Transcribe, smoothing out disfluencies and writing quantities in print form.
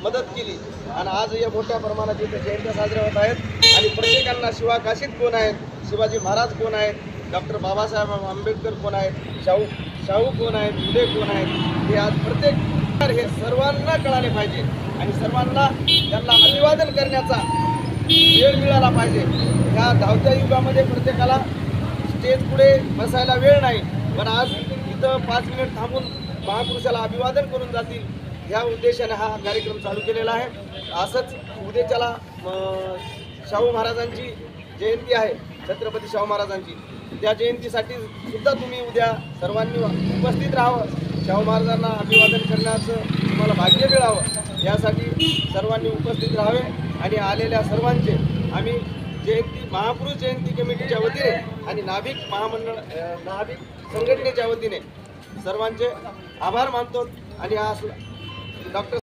मदत केली आणि आज या मोठ्या प्रमाणात इथे जयंत्या साजऱ्या होत आहेत आणि प्रत्येकांना शिवाकाशीत कोण आहेत, शिवाजी महाराज कोण आहेत, डॉक्टर बाबासाहेब आंबेडकर कोण आहेत, शाहू कोण आहेत, फुले कोण आहेत, हे आज प्रत्येक हे सर्वांना कळाले पाहिजे आणि सर्वांना त्यांना अभिवादन करण्याचा वेळ मिळाला पाहिजे। ह्या धावत्या युगामध्ये प्रत्येकाला स्टेज पुढे बसायला वेळ नाही, पण आज इथं 5 मिनिट थांबून महापुरुषाला अभिवादन करून जातील ह्या उद्देशाने हा कार्यक्रम चालू केलेला आहे। असंच उद्याच्याला शाहू महाराजांची जयंती आहे, छत्रपती शाहू महाराजांची, त्या जयंतीसाठी सुद्धा तुम्ही उद्या सर्वांनी उपस्थित राहावं, शाहू महाराजांना अभिवादन करण्याचं तुम्हाला भाग्य मिळावं यासाठी सर्वांनी उपस्थित राहावे आणि आलेल्या सर्वांचे आम्ही महापुरुष जयंती कमिटीच्या वतीने आणि नाभिक संघटनेच्या वतीने सर्वांचे आभार मानतो आणि डॉक्टर